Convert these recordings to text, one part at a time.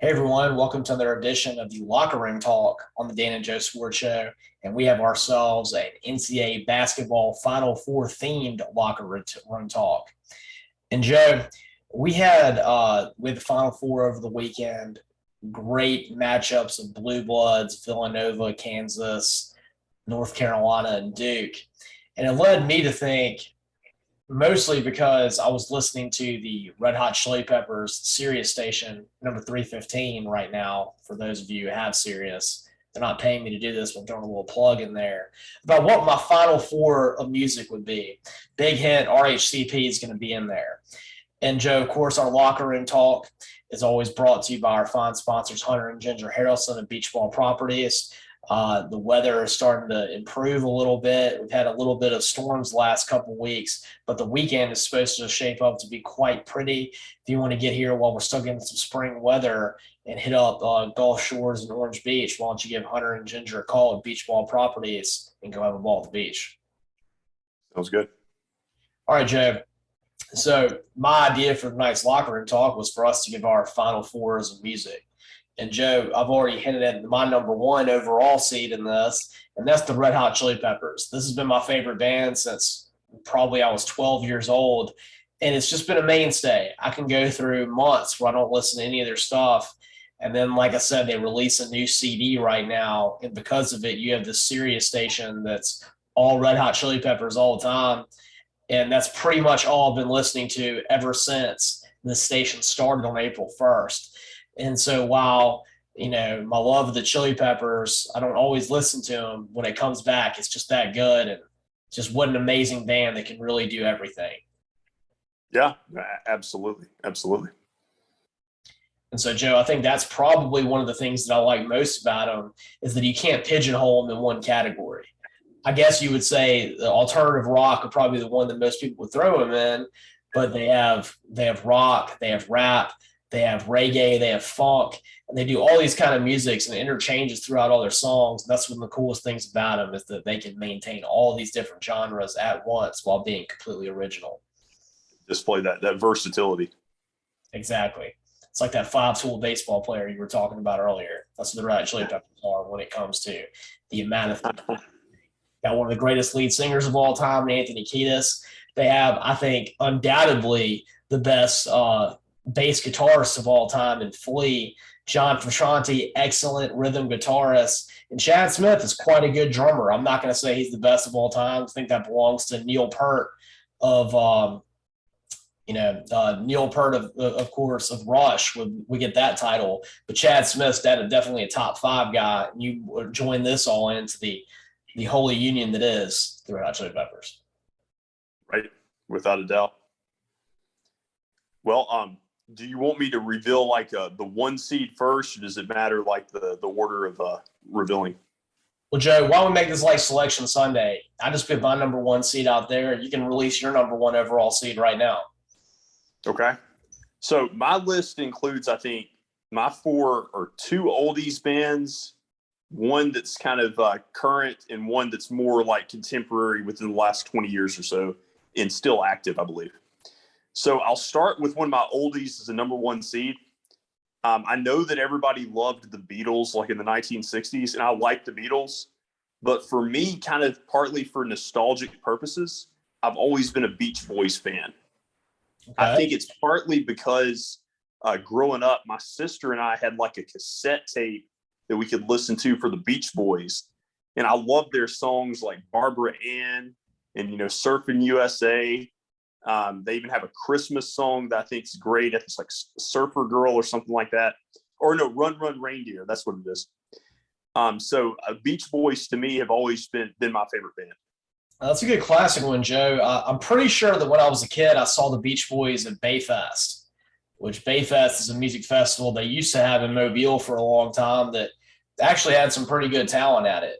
Hey everyone, welcome to another edition of the Locker Room Talk on the Dan and Joe Sports Show. And we have ourselves an NCAA basketball Final Four themed locker room talk. And Joe, we had with the Final Four over the weekend, great matchups of Blue Bloods, Villanova, Kansas, North Carolina, and Duke. And it led me to think, mostly because I was listening to the Red Hot Chili Peppers Sirius station, number 315 right now, for those of you who have Sirius. They're not paying me to do this, but I'm throwing a little plug in there about what my final four of music would be. Big hint, RHCP is going to be in there. And Joe, of course, our locker room talk is always brought to you by our fine sponsors, Hunter and Ginger Harrelson and Beach Ball Properties. The weather is starting to improve a little bit. We've had a little bit of storms the last couple of weeks, but the weekend is supposed to shape up to be quite pretty. If you want to get here while we're still getting some spring weather and hit up Gulf Shores and Orange Beach, why don't you give Hunter and Ginger a call at Beach Ball Properties and go have a ball at the beach? Sounds good. All right, Joe. So my idea for tonight's locker room talk was for us to give our final fours of music. And Joe, I've already hinted at my number one overall seed in this, and that's the Red Hot Chili Peppers. This has been my favorite band since probably I was 12 years old, and it's just been a mainstay. I can go through months where I don't listen to any of their stuff, and then, like I said, they release a new CD right now, and because of it, you have this Sirius station that's all Red Hot Chili Peppers all the time, and that's pretty much all I've been listening to ever since the station started on April 1st. And so while, my love of the Chili Peppers, I don't always listen to them, when it comes back, it's just that good. And just what an amazing band that can really do everything. Yeah, absolutely. Absolutely. And so, Joe, I think that's probably one of the things that I like most about them is that you can't pigeonhole them in one category. I guess you would say the alternative rock are probably the one that most people would throw them in, but they have rock, they have rap, they have reggae, they have funk, and they do all these kind of musics and interchanges throughout all their songs. And that's one of the coolest things about them is that they can maintain all these different genres at once while being completely original. Display that versatility. Exactly. It's like that five-tool baseball player you were talking about earlier. That's what the Red Hot Chili Peppers are when it comes to the amount of got one of the greatest lead singers of all time, Anthony Kiedis. They have, I think, undoubtedly the best bass guitarist of all time in Flea. John Frusciante, excellent rhythm guitarist. And Chad Smith is quite a good drummer. I'm not going to say he's the best of all time. I think that belongs to Neil Peart of, Neil Peart, of course, of Rush. We get that title. But Chad Smith's definitely a top five guy. And you join this all into the holy union that is the Red Hot Chili Peppers. Right, without a doubt. Well, do you want me to reveal the one seed first, or does it matter the order of revealing? Well, Joe, why don't we make this like Selection Sunday? I just put my number one seed out there. You can release your number one overall seed right now. Okay. So my list includes, I think, my four or two oldies bands, one that's kind of current, and one that's more like contemporary within the last 20 years or so and still active, I believe. So I'll start with one of my oldies as a number one seed. I know that everybody loved the Beatles in the 1960s, and I like the Beatles. But for me, kind of partly for nostalgic purposes, I've always been a Beach Boys fan. Okay. I think it's partly because growing up, my sister and I had a cassette tape that we could listen to for the Beach Boys. And I loved their songs like Barbara Ann and, Surfing USA. They even have a Christmas song that I think is great. It's like Surfer Girl or something like that. Or no, Run Run Reindeer. That's what it is. So Beach Boys to me have always been my favorite band. That's a good classic one, Joe. I'm pretty sure that when I was a kid, I saw the Beach Boys at Bayfest, which Bayfest is a music festival they used to have in Mobile for a long time that actually had some pretty good talent at it.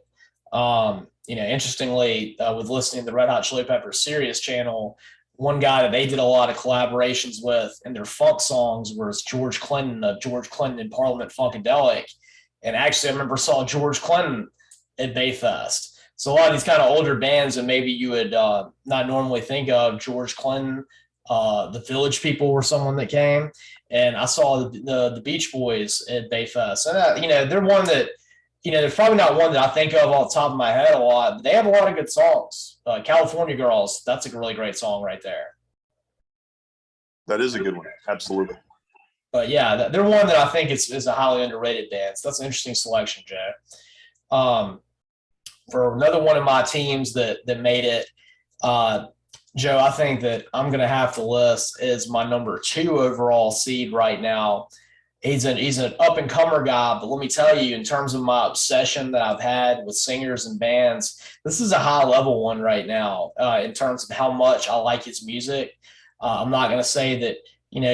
Interestingly, with listening to the Red Hot Chili Peppers Sirius channel, one guy that they did a lot of collaborations with in their funk songs was George Clinton of George Clinton and Parliament Funkadelic. And actually, I remember saw George Clinton at Bayfest. So a lot of these kind of older bands that maybe you would not normally think of, George Clinton, The Village People were someone that came, and I saw the Beach Boys at Bayfest. And they're one that they're probably not one that I think of off the top of my head a lot, but they have a lot of good songs. California Girls, that's a really great song right there. That is a good one. Absolutely. But yeah, they're one that I think is a highly underrated band. So that's an interesting selection, Joe. For another one of my teams that made it, uh, Joe, I think that I'm going to have to list is my number 2 overall seed right now. He's an up and comer guy, but let me tell you, in terms of my obsession that I've had with singers and bands, this is a high level one right now. In terms of how much I like his music, I'm not going to say that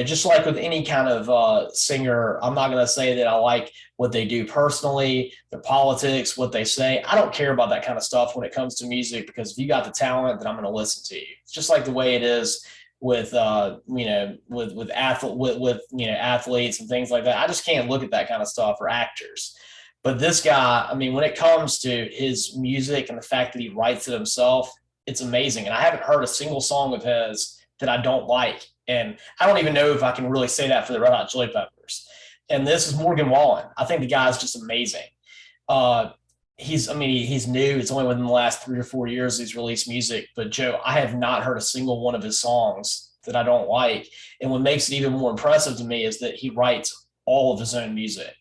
just like with any kind of singer, I'm not going to say that I like what they do personally, their politics, what they say. I don't care about that kind of stuff when it comes to music, because if you got the talent, then I'm going to listen to you. It's just like the way it is with athletes and things like that. I just can't look at that kind of stuff, or actors. But this guy, I mean, when it comes to his music and the fact that he writes it himself, it's amazing. And I haven't heard a single song of his that I don't like. And I don't even know if I can really say that for the Red Hot Chili Peppers. And this is Morgan Wallen. I think the guy's just amazing. Uh, he's new. It's only within the last 3 or 4 years he's released music. But Joe, I have not heard a single one of his songs that I don't like. And what makes it even more impressive to me is that he writes all of his own music.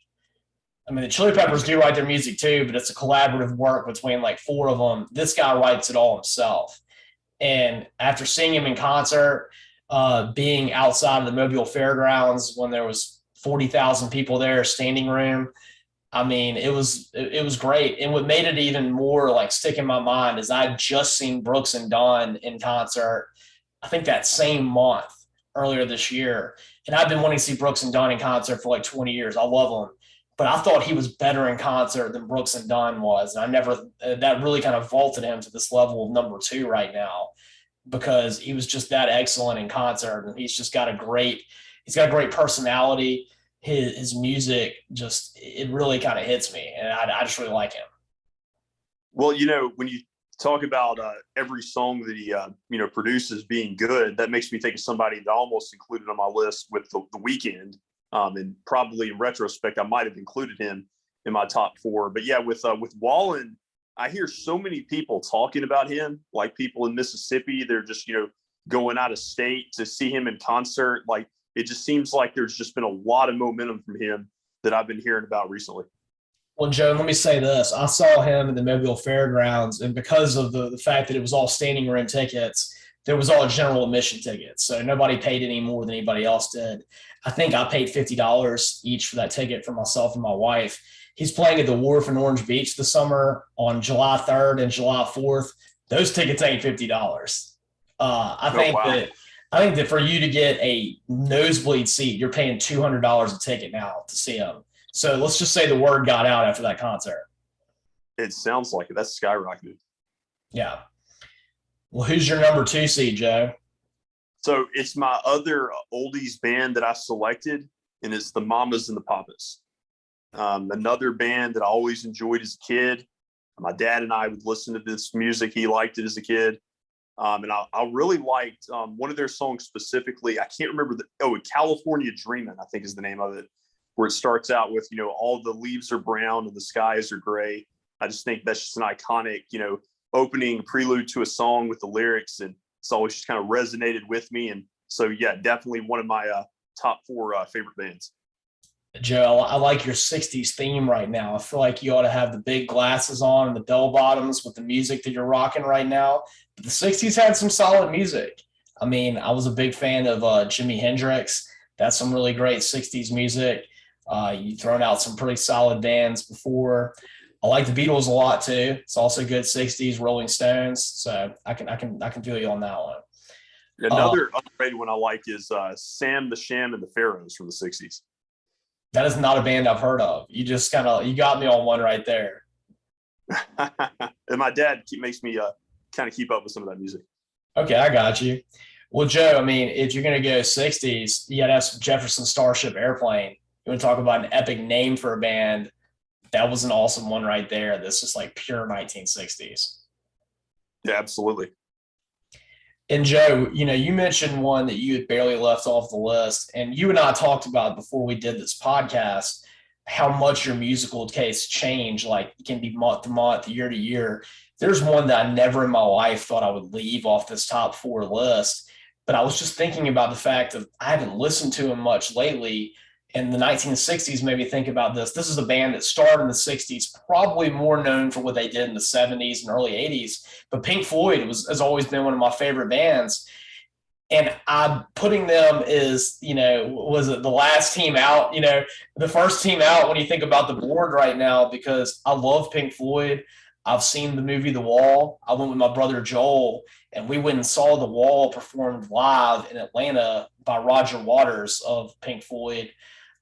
I mean, the Chili Peppers do write their music too, but it's a collaborative work between like 4 of them. This guy writes it all himself. And after seeing him in concert, being outside of the Mobile Fairgrounds when there was 40,000 people there, standing room, I mean, it was great. And what made it even more like stick in my mind is I'd just seen Brooks and Dunn in concert, I think that same month earlier this year. And I've been wanting to see Brooks and Dunn in concert for like 20 years. I love them. But I thought he was better in concert than Brooks and Dunn was. And that really kind of vaulted him to this level of number 2 right now, because he was just that excellent in concert. And he's got a great personality. His music it really kind of hits me, and I just really like him. Well, when you talk about every song that he produces being good, that makes me think of somebody that I almost included on my list with the Weeknd. And probably in retrospect, I might have included him in my top 4. But yeah, with Wallen, I hear so many people talking about him, like people in Mississippi. They're just going out of state to see him in concert. Like, it just seems like there's just been a lot of momentum from him that I've been hearing about recently. Well, Joe, let me say this. I saw him in the Mobile Fairgrounds, and because of the fact that it was all standing room tickets, there was all general admission tickets. So nobody paid any more than anybody else did. I think I paid $50 each for that ticket for myself and my wife. He's playing at the Wharf in Orange Beach this summer on July 3rd and July 4th. Those tickets ain't $50. I Oh, think wow. that I think that for you to get a nosebleed seat, you're paying $200 a ticket now to see him. So let's just say the word got out after that concert. It sounds like it. That's skyrocketed. Yeah. Well, who's your number 2 seed, Joe? So it's my other oldies band that I selected, and it's the Mamas and the Papas. Another band that I always enjoyed as a kid. My dad and I would listen to this music. He liked it as a kid. And I really liked one of their songs specifically. I can't remember California Dreamin', I think is the name of it, where it starts out with, all the leaves are brown and the skies are gray. I just think that's just an iconic, opening prelude to a song with the lyrics. And it's always just kind of resonated with me. And so, yeah, definitely one of my top 4 favorite bands. Joe, I like your 60s theme right now. I feel like you ought to have the big glasses on and the bell bottoms with the music that you're rocking right now. But the 60s had some solid music. I mean, I was a big fan of Jimi Hendrix. That's some really great 60s music. You've thrown out some pretty solid bands before. I like the Beatles a lot too. It's also good 60s, Rolling Stones. So I can feel you on that one. Another underrated one I like is Sam the Sham and the Pharaohs from the 60s. That is not a band I've heard of. You got me on one right there. And my dad makes me kind of keep up with some of that music. Okay, I got you. Well, Joe, I mean, if you're going to go 60s, you got to have some Jefferson Starship Airplane. You want to talk about an epic name for a band? That was an awesome one right there. That's just like pure 1960s. Yeah, absolutely. And Joe, you mentioned one that you had barely left off the list, and you and I talked about before we did this podcast how much your musical taste change. Like it can be month to month, year to year. There's one that I never in my life thought I would leave off this top four list, but I was just thinking about the fact that I haven't listened to him much lately. In the 1960s, maybe think about this. This is a band that started in the 60s, probably more known for what they did in the 70s and early 80s. But Pink Floyd has always been one of my favorite bands. And I'm putting them as, was it the last team out, the first team out when you think about the board right now, because I love Pink Floyd. I've seen the movie The Wall. I went with my brother Joel, and we went and saw The Wall performed live in Atlanta by Roger Waters of Pink Floyd.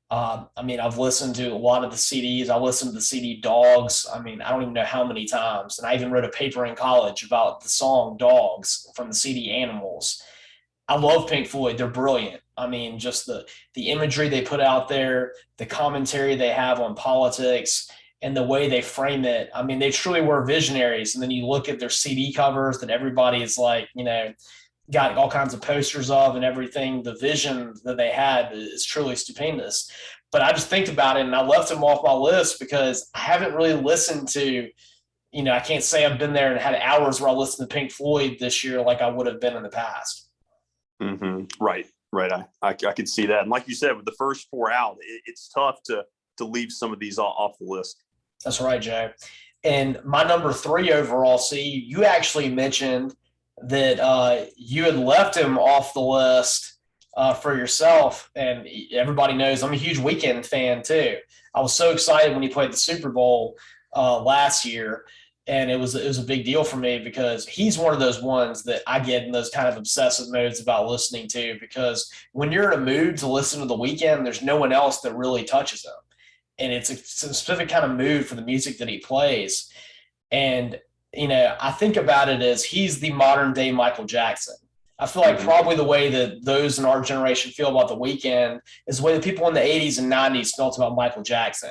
I mean, I've listened to a lot of the CDs. I listened to the CD Dogs. I mean, I don't even know how many times. And I even wrote a paper in college about the song Dogs from the CD Animals. I love Pink Floyd. They're brilliant. I mean, just the imagery they put out there, the commentary they have on politics, and the way they frame it. I mean, they truly were visionaries. And then you look at their CD covers that everybody is like, got all kinds of posters of and everything. The vision that they had is truly stupendous. But I just think about it and I left them off my list because I haven't really listened to, I can't say I've been there and had hours where I listened to Pink Floyd this year like I would have been in the past. Right. I could see that. And like you said, with the first four out, it's tough to leave some of these off the list. That's right, Joe. And my number 3 overall, see, you actually mentioned that you had left him off the list for yourself. And everybody knows I'm a huge Weekend fan too. I was so excited when he played the Super Bowl last year. And it was a big deal for me because he's one of those ones that I get in those kind of obsessive modes about listening to, because when you're in a mood to listen to The Weeknd, there's no one else that really touches him. And it's a specific kind of mood for the music that he plays. And, I think about it as he's the modern day Michael Jackson. I feel like probably the way that those in our generation feel about The Weeknd is the way that people in the 80s and 90s felt about Michael Jackson.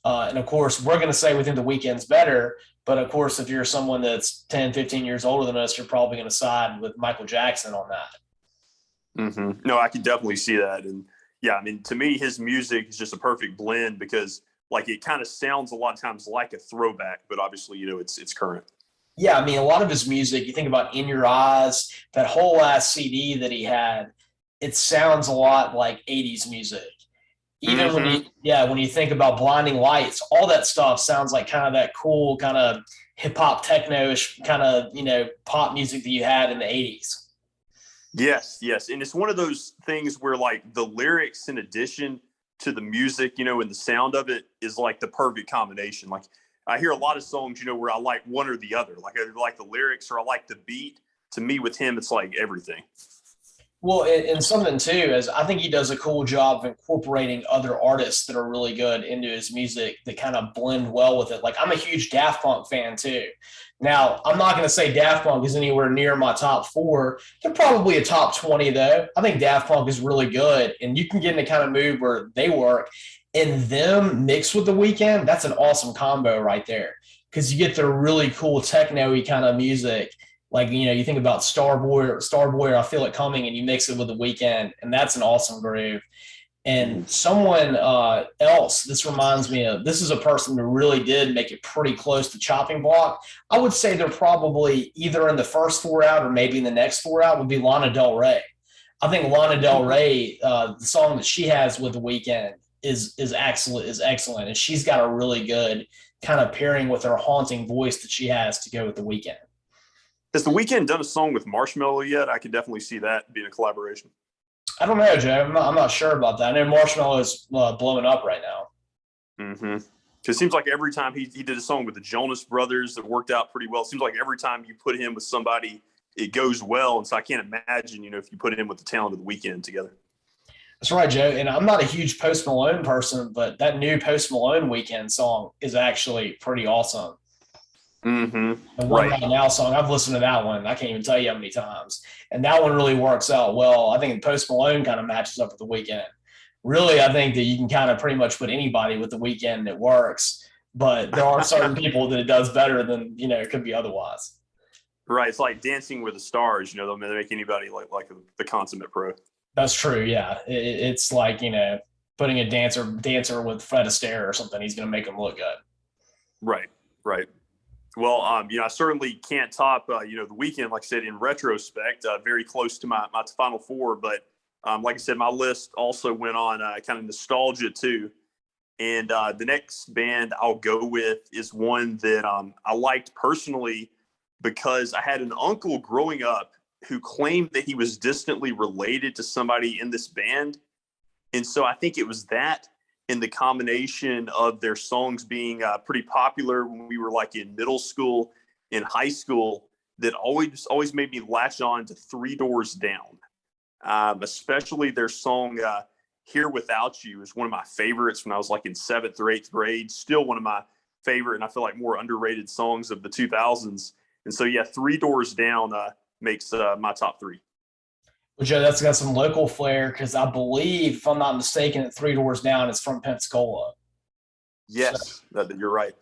And of course, we're going to say within The Weeknd's better. But of course, if you're someone that's 10, 15 years older than us, you're probably going to side with Michael Jackson on that. No, I can definitely see that. And yeah, I mean, to me, his music is just a perfect blend because like it kind of sounds a lot of times like a throwback, but obviously, it's current. Yeah, I mean, a lot of his music, you think about In Your Eyes, that whole last CD that he had, it sounds a lot like 80s music. Even when you think about Blinding Lights, all that stuff sounds like kind of that cool kind of hip hop techno-ish kind of, pop music that you had in the 80s. Yes. And it's one of those things where like the lyrics in addition to the music, and the sound of it is like the perfect combination. Like I hear a lot of songs, where I like one or the other. Like I like the lyrics or I like the beat. To me, with him, it's like everything. Well, and something too is I think he does a cool job of incorporating other artists that are really good into his music that kind of blend well with it. Like I'm a huge Daft Punk fan too. Now, I'm not going to say Daft Punk is anywhere near my top 4. They're probably a top 20 though. I think Daft Punk is really good, and you can get in the kind of mood where they work, and them mixed with The Weeknd. That's an awesome combo right there because you get the really cool techno-y kind of music. Like, you think about Starboy, I Feel It Coming, and you mix it with The Weeknd, and that's an awesome groove. And someone else, this reminds me of, this is a person who really did make it pretty close to chopping block. I would say they're probably either in the first 4 out or maybe in the next 4 out would be Lana Del Rey. I think Lana Del Rey, the song that she has with The Weeknd is excellent. And she's got a really good kind of pairing with her haunting voice that she has to go with The Weeknd. Has The Weeknd done a song with Marshmello yet? I could definitely see that being a collaboration. I don't know, Joe. I'm not sure about that. I know Marshmello is blowing up right now. Because it seems like every time he did a song with the Jonas Brothers that worked out pretty well. It seems like every time you put him with somebody, it goes well. And so I can't imagine, if you put him with the talent of The Weeknd together. That's right, Joe. And I'm not a huge Post Malone person, but that new Post Malone Weekend song is actually pretty awesome. The One Right Now song, I've listened to that one. I can't even tell you how many times. And that one really works out well. I think Post Malone kind of matches up with The Weeknd. Really, I think that you can kind of pretty much put anybody with The Weeknd that works. But there are certain people that it does better than, it could be otherwise. Right. It's like Dancing with the Stars. They'll make anybody like the consummate pro. That's true. Yeah, it's like putting a dancer with Fred Astaire or something. He's going to make him look good. Right. Right. Well, I certainly can't top, the weekend, like I said, in retrospect, very close to my Final Four. But like I said, my list also went on kind of nostalgia too. And the next band I'll go with is one that I liked personally because I had an uncle growing up who claimed that he was distantly related to somebody in this band. And so I think it was that and the combination of their songs being pretty popular when we were like in middle school, in high school, that always made me latch on to Three Doors Down. Especially their song Here Without You is one of my favorites when I was like in 7th or 8th grade. Still one of my favorite, and I feel like more underrated songs of the 2000s. And so, yeah, Three Doors Down makes my top 3. Well, Joe, that's got some local flair because I believe, if I'm not mistaken, that Three Doors Down is from Pensacola. Yes, you're right.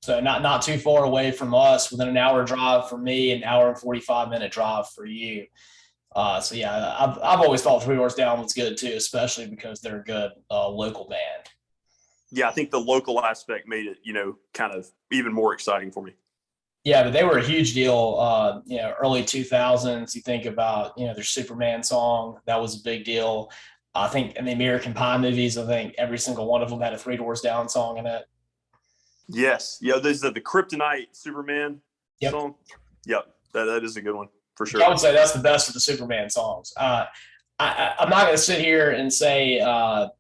So not too far away from us, within an hour drive for me, an hour and 45-minute drive for you. So yeah, I've always thought Three Doors Down was good too, especially because they're a good local band. Yeah, I think the local aspect made it, kind of even more exciting for me. Yeah, but they were a huge deal. Early 2000s. You think about their Superman song, that was a big deal. I think in the American Pie movies, I think every single one of them had a Three Doors Down song in it. Yes, yeah, this is the Kryptonite Superman song. Yep, that is a good one for sure. I would say that's the best of the Superman songs. I'm not going to sit here and say I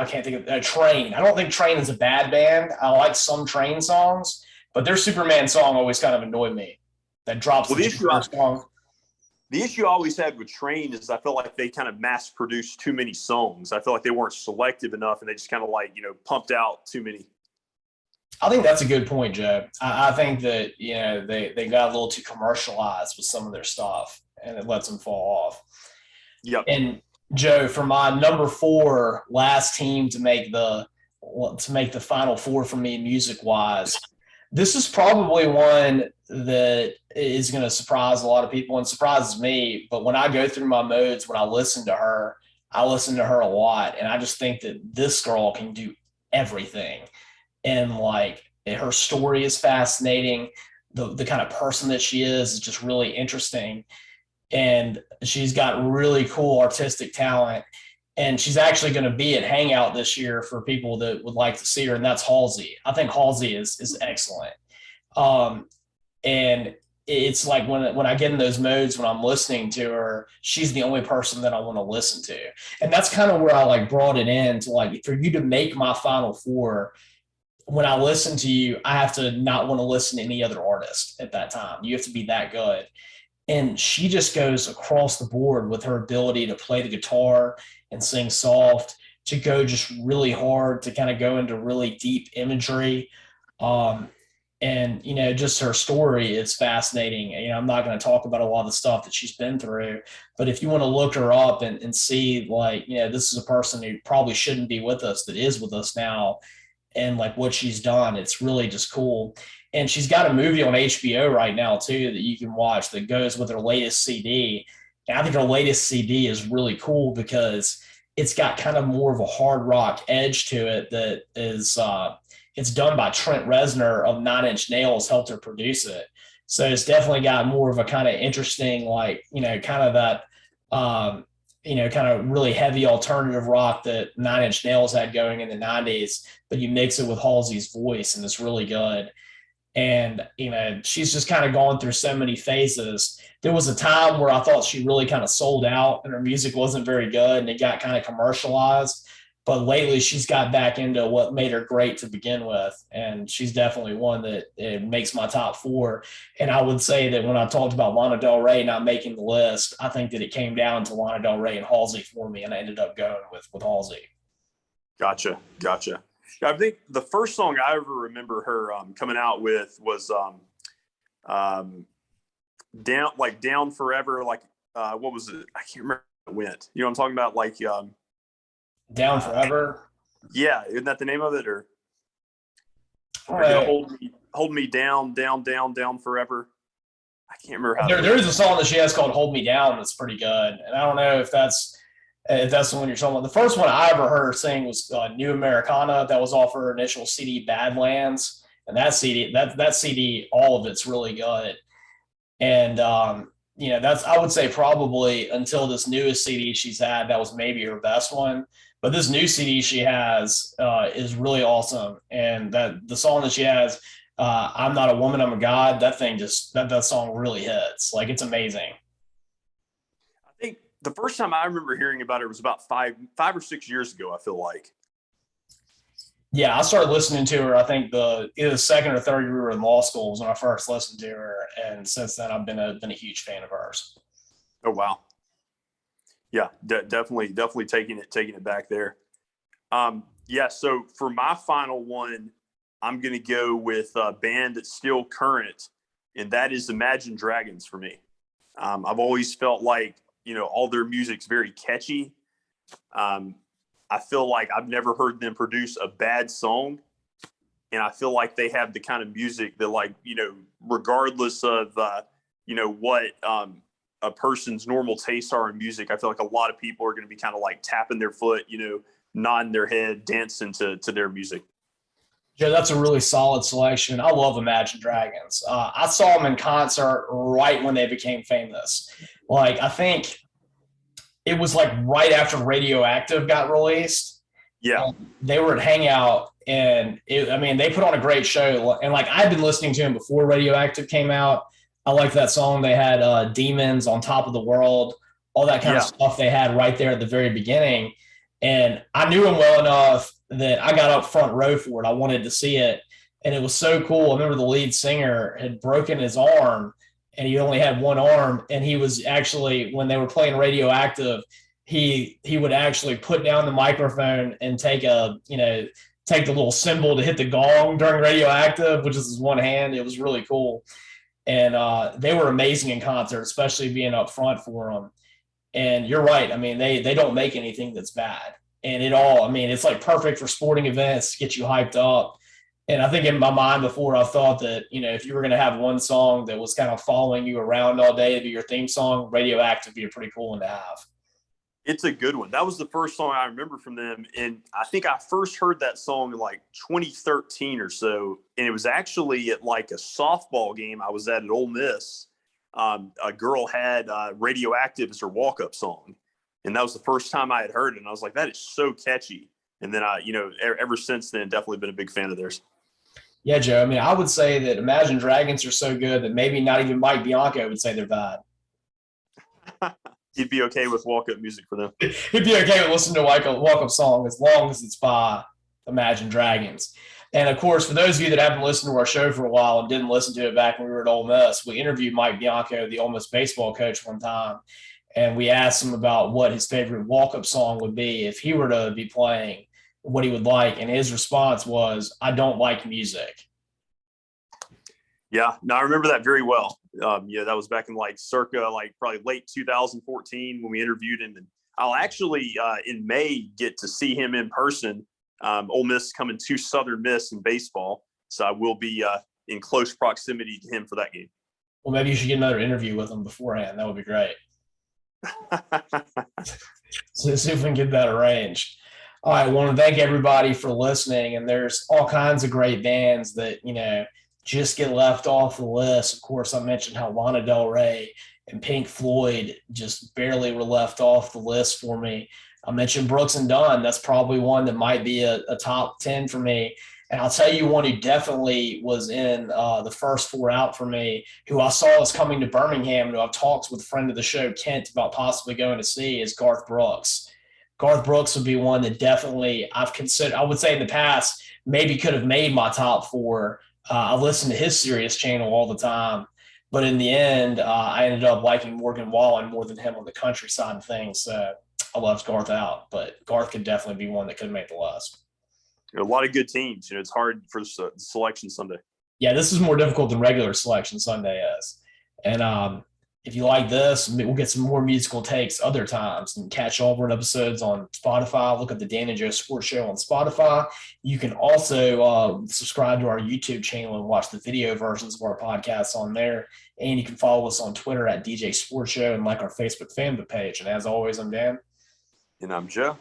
can't think of Train. I don't think Train is a bad band. I like some Train songs, but their Superman song always kind of annoyed me. That drops the song. The issue I always had with Train is I felt like they kind of mass produced too many songs. I felt like they weren't selective enough, and they just kind of pumped out too many. I think that's a good point, Joe. I think that they got a little too commercialized with some of their stuff, and it lets them fall off. Yep. And Joe, for my number 4 last team to make the Final Four for me music wise, this is probably one that is going to surprise a lot of people and surprises me. But when I go through my modes, when I listen to her a lot, and I just think that this girl can do everything. And like her story is fascinating. The kind of person that she is just really interesting. And she's got really cool artistic talent. And she's actually going to be at Hangout this year for people that would like to see her, and that's Halsey. I think Halsey is excellent. And it's like when I get in those modes, when I'm listening to her, she's the only person that I want to listen to. And that's kind of where I brought it in to for you to make my Final Four. When I listen to you, I have to not want to listen to any other artist at that time. You have to be that good. And she just goes across the board with her ability to play the guitar and sing soft, to go just really hard, to kind of go into really deep imagery. And just her story is fascinating. I'm not going to talk about a lot of the stuff that she's been through, but if you want to look her up and see, this is a person who probably shouldn't be with us that is with us now, and what she's done, it's really just cool. And she's got a movie on HBO right now too that you can watch that goes with her latest CD. And I think her latest CD is really cool because it's got kind of more of a hard rock edge to it that is it's done by Trent Reznor of Nine Inch Nails, helped her produce it. So it's definitely got more of a kind of interesting, kind of that kind of really heavy alternative rock that Nine Inch Nails had going in the 90s, but you mix it with Halsey's voice and it's really good. And, she's just kind of gone through so many phases. There was a time where I thought she really kind of sold out and her music wasn't very good and it got kind of commercialized. But lately she's got back into what made her great to begin with. And she's definitely one that makes my top 4. And I would say that when I talked about Lana Del Rey not making the list, I think that it came down to Lana Del Rey and Halsey for me. And I ended up going with Halsey. Gotcha. I think the first song I ever remember her coming out with was Down Forever. What was it? I can't remember how it went. You know what I'm talking about? Down Forever. Yeah, isn't that the name of it? Or hold me down forever. I can't remember how There is a song that she has called "Hold Me Down" that's pretty good, and I don't know if that's the one you're talking about. The first one I ever heard her sing was "New Americana." That was off her initial CD, "Badlands," and that CD, all of it's really good. And that's I would say probably until this newest CD she's had, that was maybe her best one. But this new CD she has is really awesome, and that the song that she has, "I'm Not a Woman, I'm a God," that thing just that song really hits. Like it's amazing. I think the first time I remember hearing about it was about 5 or 6 years ago. I feel like. Yeah, I started listening to her. I think either the second or third year we were in law school was when I first listened to her, and since then I've been a huge fan of hers. Oh wow. Yeah, definitely taking it back there. Yeah, so for my final one, I'm going to go with a band that's still current, and that is Imagine Dragons for me. I've always felt like, all their music's very catchy. I feel like I've never heard them produce a bad song. And I feel like they have the kind of music that, like, regardless of, what a person's normal tastes are in music, I feel like a lot of people are going to be kind of like tapping their foot, nodding their head, dancing to their music. Joe, that's a really solid selection. I love Imagine Dragons. I saw them in concert right when they became famous. Like, I think it was like right after Radioactive got released. Yeah. They were at Hangout, and they put on a great show. And like, I'd been listening to them before Radioactive came out. I liked that song. They had Demons on Top of the World, all that kind of stuff they had right there at the very beginning. And I knew him well enough that I got up front row for it. I wanted to see it. And it was so cool. I remember the lead singer had broken his arm, and he only had one arm. And he was actually, when they were playing Radioactive, he would actually put down the microphone and take the little symbol to hit the gong during Radioactive, which is his one hand. It was really cool. And they were amazing in concert, especially being up front for them. And you're right. I mean, they don't make anything that's bad. And it's like perfect for sporting events to get you hyped up. And I think in my mind before, I thought that, if you were going to have one song that was kind of following you around all day to be your theme song, Radioactive would be a pretty cool one to have. It's a good one. That was the first song I remember from them. And I think I first heard that song in like 2013 or so. And it was actually at like a softball game I was at Ole Miss. A girl had Radioactive as her walk-up song. And that was the first time I had heard it. And I was like, that is so catchy. And then ever since then, definitely been a big fan of theirs. Yeah, Joe. I mean, I would say that Imagine Dragons are so good that maybe not even Mike Bianco would say they're bad. He'd be okay with walk-up music for them. He'd be okay with listening to a walk-up song as long as it's by Imagine Dragons. And of course, for those of you that haven't listened to our show for a while and didn't listen to it back when we were at Ole Miss, we interviewed Mike Bianco, the Ole Miss baseball coach, one time, and we asked him about what his favorite walk-up song would be if he were to be playing, what he would like, and his response was, "I don't like music." Yeah, no, I remember that very well. That was back in like circa like probably late 2014 when we interviewed him. And I'll actually in May get to see him in person. Ole Miss coming to Southern Miss in baseball, so I will be in close proximity to him for that game. Well, maybe you should get another interview with him beforehand. That would be great. So see if we can get that arranged. All right, I want to thank everybody for listening. And there's all kinds of great bands that just get left off the list. Of course, I mentioned how Lana Del Rey and Pink Floyd just barely were left off the list for me. I mentioned Brooks and Dunn. That's probably one that might be a top 10 for me. And I'll tell you one who definitely was in the first four out for me, who I saw is coming to Birmingham, and who I've talked with a friend of the show, Kent, about possibly going to see, is Garth Brooks. Garth Brooks would be one that definitely I've considered, I would say in the past, maybe could have made my top four. I listen to his Sirius channel all the time. But in the end, I ended up liking Morgan Wallen more than him on the country side of things. So I left Garth out. But Garth could definitely be one that could make the list. A lot of good teams. It's hard for Selection Sunday. Yeah, this is more difficult than regular Selection Sunday is. And if you like this, we'll get some more musical takes other times, and catch all of our episodes on Spotify. Look at the Dan and Joe Sports Show on Spotify. You can also subscribe to our YouTube channel and watch the video versions of our podcasts on there. And you can follow us on Twitter at DJ Sports Show and like our Facebook fan page. And as always, I'm Dan. And I'm Joe.